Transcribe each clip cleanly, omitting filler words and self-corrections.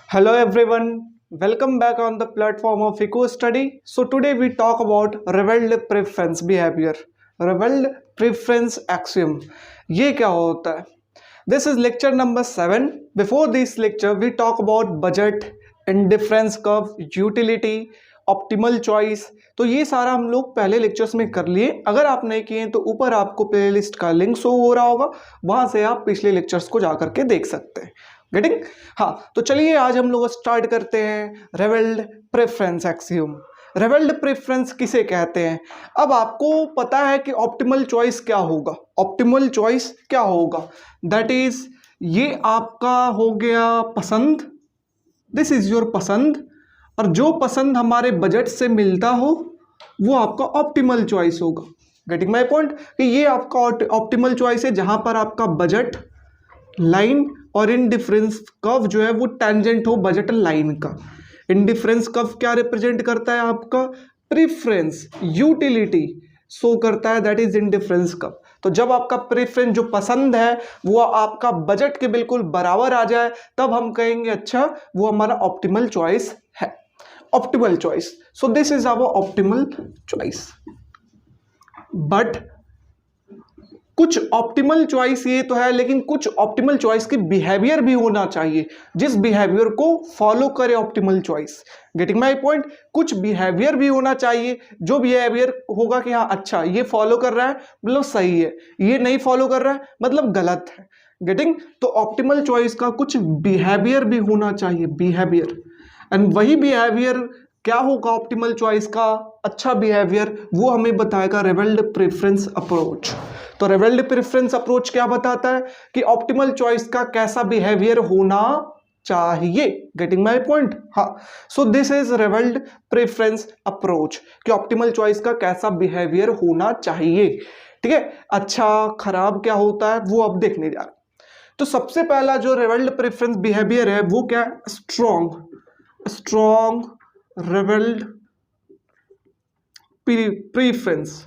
Hello everyone, welcome back on the platform of Eco Study. So today we talk about revealed preference behavior, revealed preference axiom. ये क्या होता है? This is lecture number 7. Before this lecture we talk about budget, indifference curve, utility, optimal choice. तो ये सारा हम लोग पहले लेक्चर्स में कर लिए. अगर आप नहीं किए तो ऊपर आपको प्लेलिस्ट का लिंक शो हो रहा होगा, वहां से आप पिछले लेक्चर्स को जाकर के देख सकते हैं. गेटिंग? हाँ, तो चलिए आज हम लोग स्टार्ट करते हैं revelled preference axiom. Revelled preference किसे कहते हैं? अब आपको पता है कि ऑप्टिमल चॉइस क्या होगा. ऑप्टिमल चॉइस क्या होगा? दैट इज ये आपका हो गया पसंद. दिस इज योर पसंद, और जो पसंद हमारे बजट से मिलता हो वो आपका ऑप्टिमल चॉइस होगा. Getting my point? कि ये आपका ऑप्टिमल चॉइस है जहां पर आपका बजट लाइन और इनडिफरेंस कर्व जो है वो टेंजेंट हो बजट लाइन का. इनडिफरेंस कर्व क्या रिप्रेजेंट करता है? आपका प्रेफरेंस, यूटिलिटी शो करता है, दैट इज इनडिफरेंस कर्व. तो जब आपका प्रेफरेंस जो पसंद है वो आपका बजट के बिल्कुल बराबर आ जाए तब हम कहेंगे अच्छा वो हमारा ऑप्टिमल चॉइस है. Optimal choice. So this is our optimal choice. But कुछ ऑप्टिमल चॉइस ये तो है, लेकिन कुछ ऑप्टिमल चॉइस की बिहेवियर भी होना चाहिए जिस बिहेवियर को फॉलो करे optimal choice. Getting my point? कुछ बिहेवियर भी होना चाहिए जो बिहेवियर होगा कि हाँ अच्छा ये फॉलो कर रहा है मतलब सही है, ये नहीं फॉलो कर रहा है मतलब गलत है. गेटिंग? तो ऑप्टिमल चॉइस का कुछ बिहेवियर भी होना चाहिए, बिहेवियर. एंड वही बिहेवियर क्या होगा ऑप्टिमल चॉइस का अच्छा बिहेवियर, वो हमें बताएगा रिवेल्ड प्रेफरेंस अप्रोच. तो रिवेल्ड प्रेफरेंस अप्रोच क्या बताता है कि ऑप्टिमल चॉइस का कैसा बिहेवियर होना चाहिए. Getting my point? हाँ. So this is revealed preference approach कि ऑप्टिमल चॉइस का कैसा बिहेवियर होना चाहिए. ठीक है, अच्छा खराब क्या होता है वो अब देखने जा रहे हैं. तो सबसे पहला जो रिवेल्ड प्रेफरेंस बिहेवियर है वो क्या है? Strong revelled preference.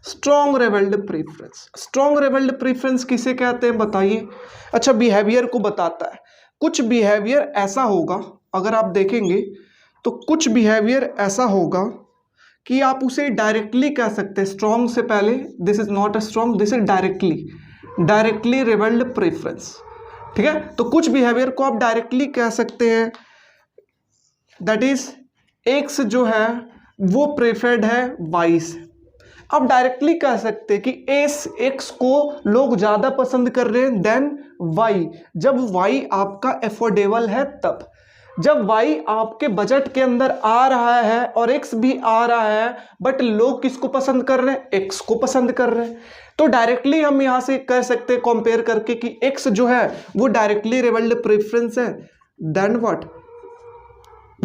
Strong revelled preference. Strong revelled preference किसे कहते हैं बताइए? अच्छा, बिहेवियर को बताता है. कुछ बिहेवियर ऐसा होगा, अगर आप देखेंगे तो कुछ बिहेवियर ऐसा होगा कि आप उसे डायरेक्टली कह सकते हैं. स्ट्रॉन्ग से पहले this is not a strong, this is directly revealed preference. ठीक है, तो कुछ बिहेवियर को आप डायरेक्टली कह सकते हैं. दैट इज एक्स जो है वो प्रेफर्ड है वाई से. आप डायरेक्टली कह सकते हैं कि एक्स को लोग ज्यादा पसंद कर रहे हैं देन वाई, जब वाई आपका एफोर्डेबल है तब. जब वाई आपके बजट के अंदर आ रहा है और एक्स भी आ रहा है बट लोग किसको पसंद कर रहे हैं? एक्स को पसंद कर रहे हैं. तो डायरेक्टली हम यहां से कह सकते हैं कंपेयर करके कि एक्स जो है वो डायरेक्टली रिवेल्ड प्रेफरेंस है देन व्हाट?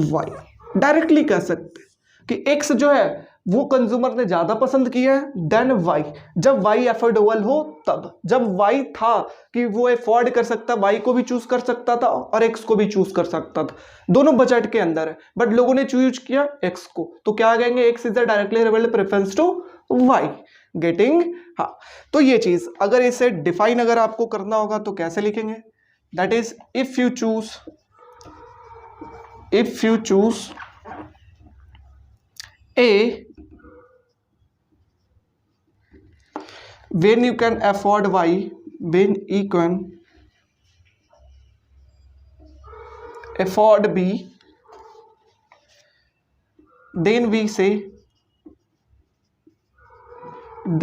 वाई. डायरेक्टली कह सकते हैं कि एक्स जो है वो कंज्यूमर ने ज्यादा पसंद किया है देन वाई, जब वाई एफोर्डेबल हो तब. जब वाई था कि वो अफोर्ड कर सकता, वाई को भी चूज कर सकता था और एक्स को भी चूज कर सकता था, दोनों बजट के अंदर है, बट लोगों ने चूज किया एक्स को. तो क्या कहेंगे? X is the directly revealed preference to Y. Getting? हाँ. तो ये चीज अगर इसे डिफाइन अगर आपको करना होगा तो कैसे लिखेंगे? That is if you choose A when you can afford Y, when you can afford B, then we say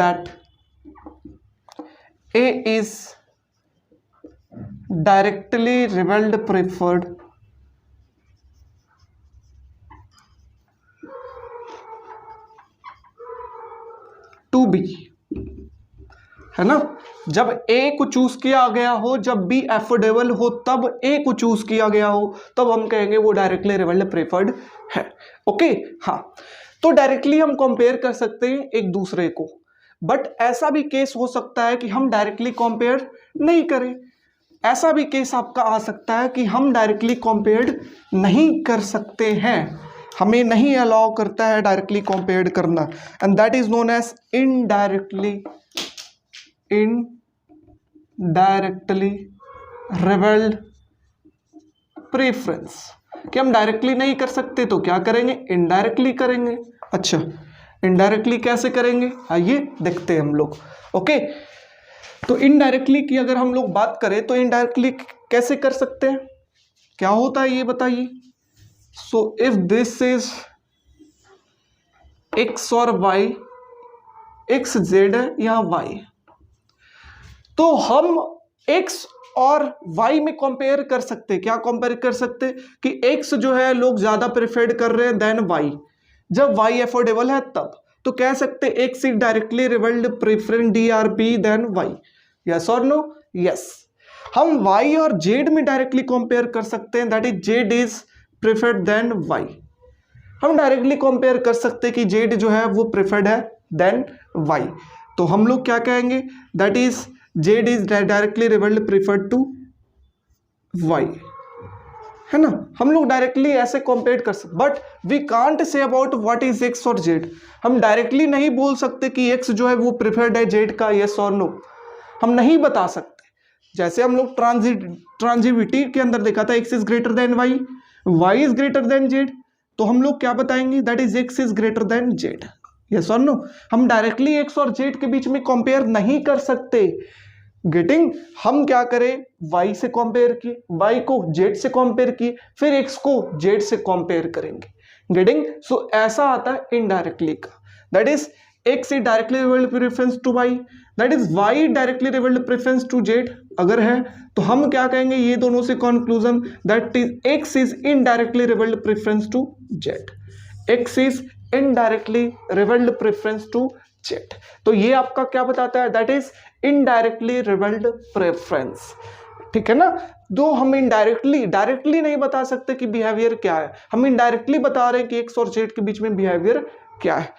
that A is directly rivaled preferred to B. है ना? जब ए को चूज किया गया हो, जब बी एफोर्डेबल हो तब ए को चूज किया गया हो, तब हम कहेंगे वो डायरेक्टली रिवेल्ड प्रेफर्ड है. ओके. हाँ, तो डायरेक्टली हम कंपेयर कर सकते हैं एक दूसरे को, बट ऐसा भी केस हो सकता है कि हम डायरेक्टली कंपेयर नहीं करें. ऐसा भी केस आपका आ सकता है कि हम डायरेक्टली कंपेयर नहीं कर सकते हैं, हमें नहीं अलाउ करता है डायरेक्टली कंपेयर करना, and that is known as indirectly revealed preference कि हम डायरेक्टली नहीं कर सकते तो क्या करेंगे, इनडायरेक्टली करेंगे। अच्छा, इनडायरेक्टली कैसे करेंगे, आइए देखते हैं हम लोग। ओके, तो इनडायरेक्टली की अगर हम लोग बात करें तो इनडायरेक्टली कैसे कर सकते हैं, क्या होता है ये बताइए। So if this is X और वाई, एक्स जेड है या वाई, तो हम एक्स और वाई में कंपेयर कर सकते हैं। क्या कंपेयर कर सकते हैं कि एक्स जो है लोग ज्यादा प्रेफर्ड कर रहे हैं देन वाई, जब वाई अफोर्डेबल है तब। तो कह सकते हैं X is directly revealed preference DRP than Y, yes और नो, यस। हम वाई और जेड में डायरेक्टली कंपेयर कर सकते हैं, that is Z is preferred than Y. हम डायरेक्टली कंपेयर कर सकते हैं कि जेड जो है वो प्रेफर्ड है देन वाई, तो हम लोग क्या कहेंगे, that is Z is directly revealed preferred to Y, है ना। हम लोग डायरेक्टली ऐसे कंपेयर कर सकते, but we can't say about what is X और जेड। हम डायरेक्टली नहीं बोल सकते कि एक्स जो है वो प्रेफर्ड है जेड का, यस और नो, हम नहीं बता सकते। जैसे हम लोग ट्रांजिटिविटी के अंदर देखा था, X is greater than Y, Y is greater than Z, तो हम लोग क्या बताएंगे, that is X is greater than Z, yes और नो। हम डायरेक्टली एक्स और जेड के बीच में कंपेयर नहीं कर सकते। गेटिंग, हम क्या करें, y से कंपेयर किए, y को z से कंपेयर किए, फिर x को z से कंपेयर करेंगे। गेटिंग, सो ऐसा आता है इनडायरेक्टली का, that is x is directly revealed preference to y, that is y directly revealed preference to z अगर है, तो हम क्या कहेंगे, ये दोनों से conclusion, that is x is indirectly revealed preference to z, x is indirectly revealed preference to z। तो ये आपका क्या बताता है, that is indirectly revealed preference, ठीक है ना। दो हम डायरेक्टली नहीं बता सकते कि बिहेवियर क्या है, हम इनडायरेक्टली बता रहे हैं कि एक्स और जेड के बीच में बिहेवियर क्या है।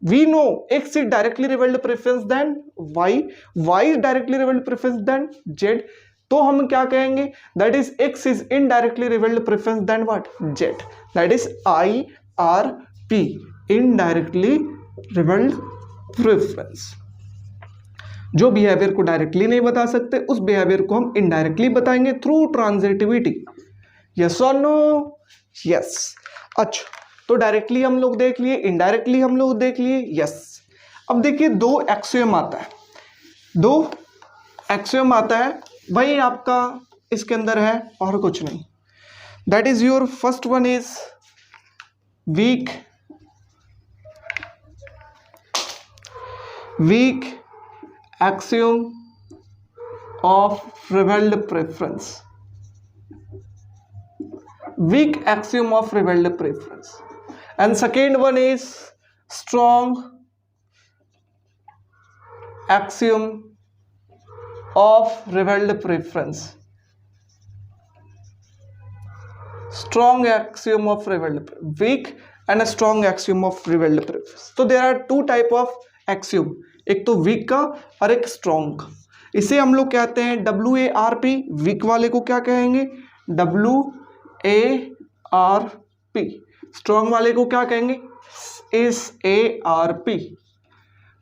We know X is directly revealed preference than Y, Y is directly revealed preference than Z, तो हम क्या कहेंगे, that is X is indirectly revealed preference than what, Z, that is IRP, indirectly revealed preference. जो behaviour को directly नहीं बता सकते उस बिहेवियर को हम इनडायरेक्टली बताएंगे थ्रू ट्रांजिटिविटी, यस और नो, यस। अच्छा, तो डायरेक्टली हम लोग देख लिए, इनडायरेक्टली हम लोग देख लिए, यस। अब देखिए दो एक्सियम आता है, दो एक्सियम आता है, वही आपका इसके अंदर है और कुछ नहीं। That is your first one is weak axiom of revealed preference, weak axiom of revealed preference, and second one is strong axiom of revealed preference, strong axiom of revealed, weak and a strong axiom of revealed preference. So there are two type of axiom, एक तो week का और एक strong. इसे हम लोग कहते हैं WARP, वीक वाले को क्या कहेंगे, WARP, स्ट्रॉन्ग वाले को क्या कहेंगे, SARP।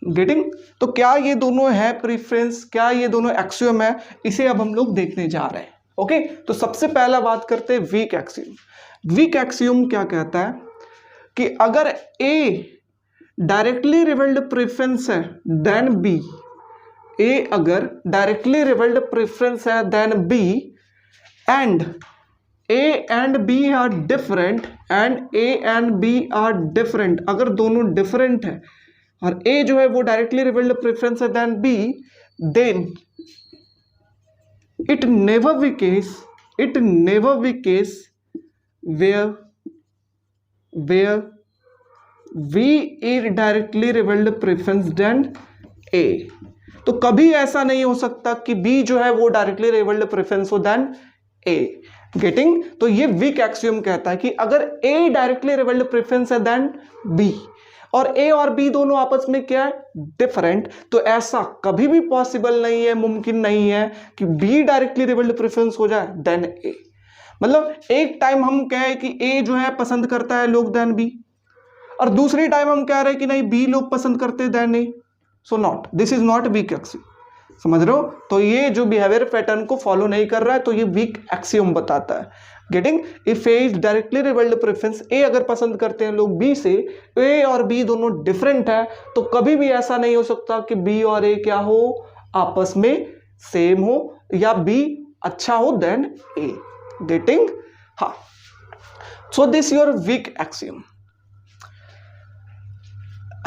गेटिंग, तो क्या ये दोनों है प्रीफरेंस, क्या ये दोनों एक्सियम है, इसे अब हम लोग देखने जा रहे हैं। ओके, तो सबसे पहला बात करते हैं वीक एक्सियम। वीक एक्सियम क्या कहता है कि अगर A डायरेक्टली रिवल्ड प्रेफरेंस है देन बी, ए अगर डायरेक्टली रिवल्ड प्रेफरेंस है than B, and A and B are different, and A and B are different, अगर दोनों डिफरेंट है और ए जो है वो डायरेक्टली रिवल्ड प्रेफरेंस है than B, then it never be case where V is directly revealed preference than A। तो कभी ऐसा नहीं हो सकता कि B जो है वो डायरेक्टली रिवल्ड प्रेफरेंस हो देन A। गेटिंग, तो ये वीक एक्सियम कहता है कि अगर A डायरेक्टली रिवल्ड प्रेफरेंस है देन B और A और B दोनों आपस में क्या है, डिफरेंट, तो ऐसा कभी भी पॉसिबल नहीं है, मुमकिन नहीं है कि B डायरेक्टली रिवल्ड प्रेफरेंस हो जाए देन A। मतलब एक टाइम हम कहें कि A जो है पसंद करता है लोग देन B, और दूसरी टाइम हम कह रहे हैं कि नहीं B लोग पसंद करते than A। So not, this is not weak axiom, समझ रहे हो? तो ये जो बिहेवियर पैटर्न को फॉलो नहीं कर रहा है तो ये वीक एक्सियोम बताता है। Getting? If A is directly revealed preference, A अगर पसंद करते हैं लोग बी से, ए और बी दोनों डिफरेंट है, तो कभी भी ऐसा नहीं हो सकता कि बी और ए क्या हो, आपस में सेम हो या बी अच्छा हो देन ए। गेटिंग? हाँ, so this your weak axiom.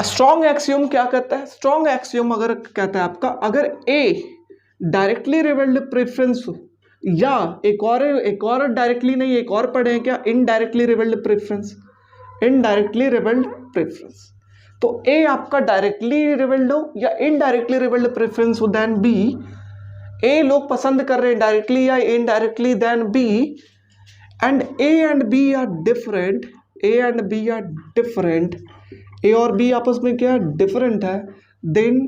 Strong axiom क्या कहता है? स्ट्रॉन्ग एक्सियम अगर कहता है आपका, अगर ए डायरेक्टली रिवेल्ड प्रेफरेंस या एक और डायरेक्टली नहीं, एक और पढ़े हैं क्या, indirectly revealed preference, indirectly revealed preference, तो ए आपका डायरेक्टली रिवेल्ड हो या इनडायरेक्टली रिवेल्ड प्रेफरेंस हो देन बी, ए लोग पसंद कर रहे हैं डायरेक्टली या indirectly than B, and A and B are different, A and B are different, A और बी आपस में क्या डिफरेंट है, then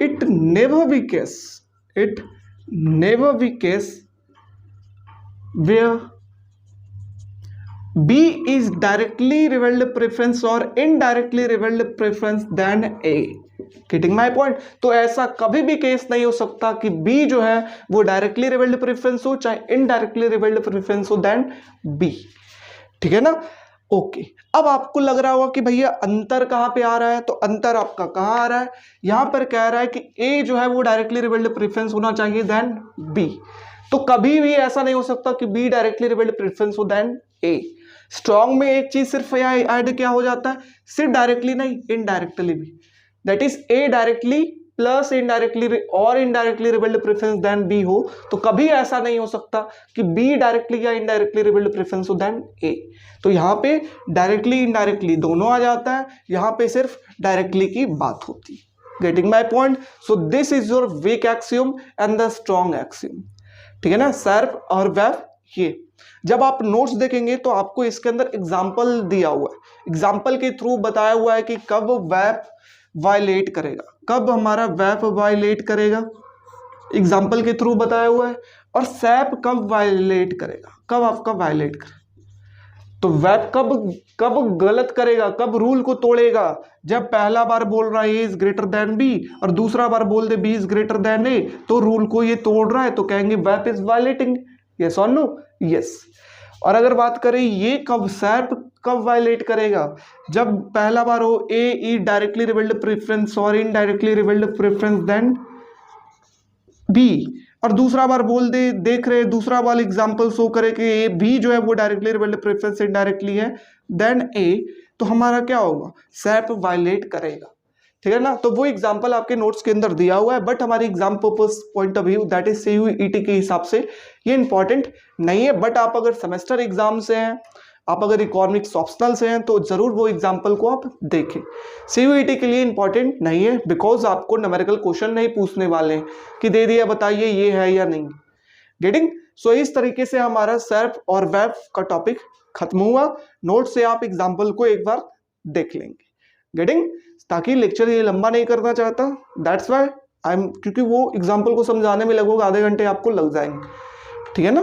it never be case, it never be case where B is directly revealed preference or indirectly revealed preference than A. Getting my point? तो ऐसा कभी भी case नहीं हो सकता कि B जो है वो डायरेक्टली रिवेल्ड प्रेफरेंस हो चाहे इनडायरेक्टली रिवेल्ड प्रेफरेंस हो देन B। ठीक है ना? ओके, अब आपको लग रहा होगा कि भैया अंतर कहाँ पे आ रहा है, तो अंतर आपका कहाँ आ रहा है, यहां पर कह रहा है कि A जो है वो डायरेक्टली रिवेल्ड प्रेफरेंस होना चाहिए देन B, तो कभी भी ऐसा नहीं हो सकता कि B डायरेक्टली रिवेल्ड प्रेफरेंस हो देन A। स्ट्रॉन्ग में एक चीज सिर्फ यहाँ ऐड क्या हो जाता है, सिर्फ डायरेक्टली नहीं इनडायरेक्टली भी, that is A directly plus indirectly और indirectly revealed preference than B हो, तो कभी ऐसा नहीं हो सकता कि B डायरेक्टली या इनडायरेक्टली रिवेल्ड प्रेफरेंस हो देन A। तो यहाँ पे डायरेक्टली इनडायरेक्टली दोनों आ जाता है, यहाँ पे सिर्फ डायरेक्टली की बात होती है। Getting my point? So this is your weak axiom and the strong axiom. ठीक है ना? सर्प और वेब, ये जब आप नोट्स देखेंगे तो आपको इसके अंदर एग्जाम्पल दिया हुआ है, एग्जाम्पल के थ्रू बताया हुआ है कि कब वेब वायलेट करेगा, कब हमारा वेब वायलेट करेगा, एग्जाम्पल के थ्रू बताया हुआ है, और सैप कब वायलेट करेगा, कब आपका वायलेट करेगा। तो वेब कब गलत करेगा, कब रूल को तोड़ेगा, जब पहला बार बोल रहा है A is greater than B और दूसरा बार बोल दे B is greater than A, तो रूल को ये तोड़ रहा है, तो कहेंगे वेब इज वायलेटिंग। यस और नो? यस। और अगर बात करें ये कब सैप कब वायलेट करेगा, जब पहला बार हो A is directly revealed preference और indirectly revealed preference than B, और दूसरा बार बोल दे, देख रहे दूसरा वाला एग्जांपल शो करे कि ए बी जो है वो डायरेक्टली रिवेल्ड प्रेफरेंस इनडायरेक्टली है देन ए, तो हमारा क्या होगा, सैप वायलेट करेगा। ठीक है ना? तो वो एग्जांपल आपके नोट्स के अंदर दिया हुआ है, बट हमारी exam purpose point of view that is CUET के हिसाब से ये इंपॉर्टेंट नहीं है, बट आप अगर सेमेस्टर एग्जाम से हैं, आप अगर इकोनॉमिक्स ऑप्शनल से हैं, तो जरूर वो एग्जाम्पल को आप देखें। CUET के लिए इंपॉर्टेंट नहीं है, बिकॉज आपको न्यूमेरिकल क्वेश्चन नहीं पूछने वाले हैं कि दे दिया बताइए ये है या नहीं। गेटिंग? सो इस तरीके से हमारा सर्प और वेब का टॉपिक खत्म हुआ। नोट से आप एग्जाम्पल को एक बार देख लेंगे। गेटिंग? ताकि लेक्चर ये लंबा नहीं करना चाहता, दैट्स वाई क्योंकि वो एग्जाम्पल को समझाने में लगभग आधे घंटे आपको लग जाएंगे। ठीक है ना?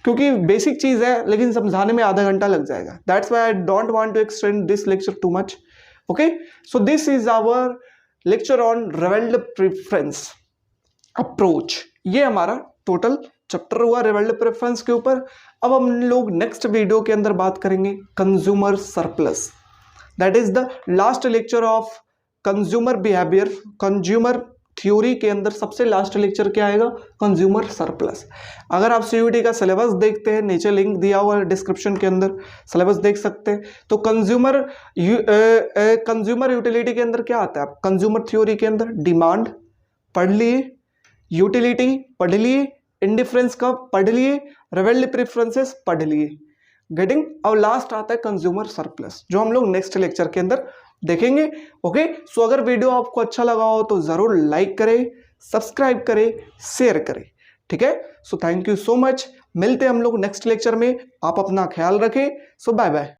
क्योंकि बेसिक चीज है लेकिन समझाने में आधा घंटा लग जाएगा, that's why I don't want to extend this lecture too much. Okay, so this is our lecture on revealed preference approach. ये हमारा टोटल चैप्टर हुआ रिवेल्ड प्रेफरेंस के ऊपर। अब हम लोग नेक्स्ट वीडियो के अंदर बात करेंगे consumer surplus, that is the last lecture of consumer behaviour, consumer theory के अंदर सबसे लास्ट लेक्चर क्या आएगा, कंज्यूमर सरप्लस। अगर आप CUET का सिलेबस देखते हैं, नीचे लिंक दिया हुआ है डिस्क्रिप्शन के अंदर, सिलेबस देख सकते हैं। तो कंज्यूमर यूटिलिटी के अंदर क्या आता है, कंज्यूमर थ्योरी के अंदर डिमांड पढ़ लिए, यूटिलिटी पढ़ लिए, इंडिफरेंस का पढ़ लिए, रिवेल्ड प्रेफरेंसेस पढ़ लिए। गेटिंग? अब लास्ट आता है कंज्यूमर सरप्लस, जो हम लोग नेक्स्ट लेक्चर के अंदर देखेंगे। ओके, सो अगर वीडियो आपको अच्छा लगा हो तो जरूर लाइक करें, सब्सक्राइब करें, शेयर करें। ठीक है? So thank you so much, मिलते हैं हम लोग नेक्स्ट लेक्चर में। आप अपना ख्याल रखें। सो बाय बाय।